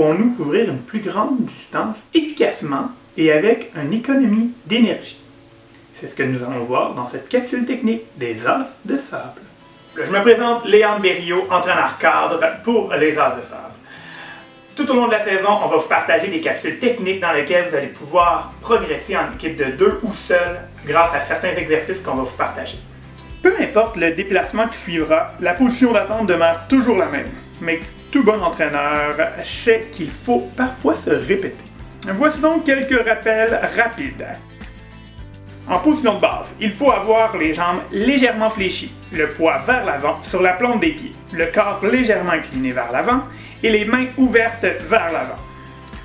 pourrons-nous couvrir une plus grande distance efficacement et avec une économie d'énergie? C'est ce que nous allons voir dans cette capsule technique des As de sable. Je me présente Léandre Berriot, entraîneur-cadre pour les As de sable. Tout au long de la saison, on va vous partager des capsules techniques dans lesquelles vous allez pouvoir progresser en équipe de 2 ou seul grâce à certains exercices qu'on va vous partager. Peu importe le déplacement qui suivra, la position d'attente demeure toujours la même, mais tout bon entraîneur sait qu'il faut parfois se répéter. Voici donc quelques rappels rapides. En position de base, il faut avoir les jambes légèrement fléchies, le poids vers l'avant sur la plante des pieds, le corps légèrement incliné vers l'avant et les mains ouvertes vers l'avant.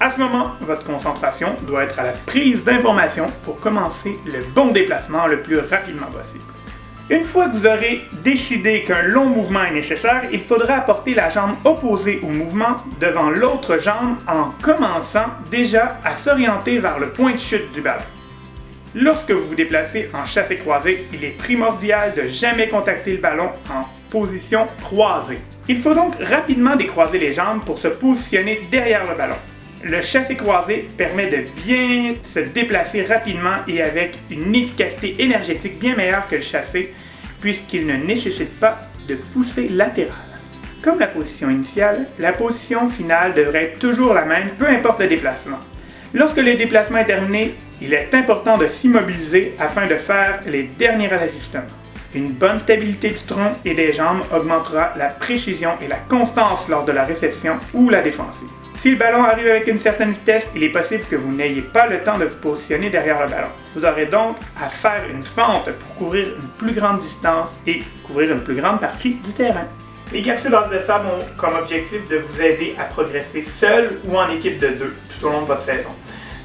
À ce moment, votre concentration doit être à la prise d'informations pour commencer le bon déplacement le plus rapidement possible. Une fois que vous aurez décidé qu'un long mouvement est nécessaire, il faudra apporter la jambe opposée au mouvement devant l'autre jambe en commençant déjà à s'orienter vers le point de chute du ballon. Lorsque vous vous déplacez en chassé croisé, il est primordial de jamais contacter le ballon en position croisée. Il faut donc rapidement décroiser les jambes pour se positionner derrière le ballon. Le chassé croisé permet de bien se déplacer rapidement et avec une efficacité énergétique bien meilleure que le chassé, puisqu'il ne nécessite pas de poussée latérale. Comme la position initiale, la position finale devrait être toujours la même, peu importe le déplacement. Lorsque le déplacement est terminé, il est important de s'immobiliser afin de faire les derniers ajustements. Une bonne stabilité du tronc et des jambes augmentera la précision et la constance lors de la réception ou la défensive. Si le ballon arrive avec une certaine vitesse, il est possible que vous n'ayez pas le temps de vous positionner derrière le ballon. Vous aurez donc à faire une fente pour couvrir une plus grande distance et couvrir une plus grande partie du terrain. Les capsules As de sable ont comme objectif de vous aider à progresser seul ou en équipe de 2 tout au long de votre saison.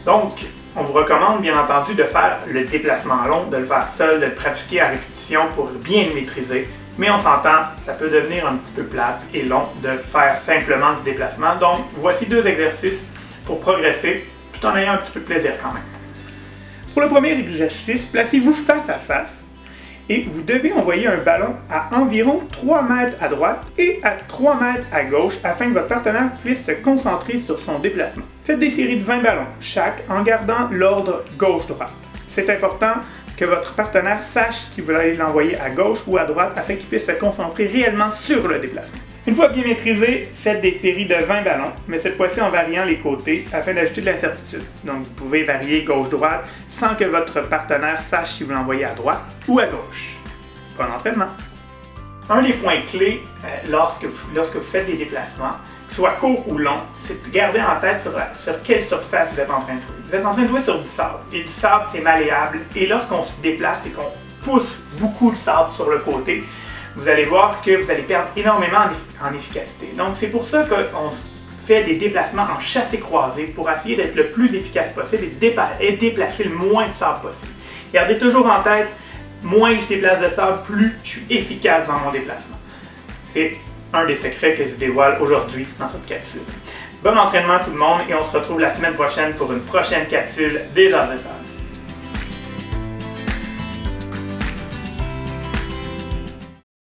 Donc, on vous recommande bien entendu de faire le déplacement long, de le faire seul, de le pratiquer à répétition pour bien le maîtriser. Mais on s'entend, ça peut devenir un petit peu plate et long de faire simplement du déplacement. Donc, voici 2 exercices pour progresser tout en ayant un petit peu de plaisir quand même. Pour le premier exercice, placez-vous face à face et vous devez envoyer un ballon à environ 3 mètres à droite et à 3 mètres à gauche afin que votre partenaire puisse se concentrer sur son déplacement. Faites des séries de 20 ballons, chaque en gardant l'ordre gauche-droite. C'est important que votre partenaire sache si vous allez l'envoyer à gauche ou à droite afin qu'il puisse se concentrer réellement sur le déplacement. Une fois bien maîtrisé, faites des séries de 20 ballons, mais cette fois-ci en variant les côtés afin d'ajouter de l'incertitude. Donc vous pouvez varier gauche-droite sans que votre partenaire sache si vous l'envoyez à droite ou à gauche. Bon entraînement! Un des points clés lorsque vous faites des déplacements, soit court ou long, c'est de garder en tête sur quelle surface vous êtes en train de jouer. Vous êtes en train de jouer sur du sable, et le sable c'est malléable, et lorsqu'on se déplace et qu'on pousse beaucoup le sable sur le côté, vous allez voir que vous allez perdre énormément en efficacité. Donc c'est pour ça qu'on fait des déplacements en chassé croisé pour essayer d'être le plus efficace possible et déplacer le moins de sable possible. Gardez toujours en tête, moins je déplace de sable, plus je suis efficace dans mon déplacement. C'est un des secrets que je dévoile aujourd'hui dans cette capsule. Bon entraînement tout le monde et on se retrouve la semaine prochaine pour une prochaine capsule des As de sable.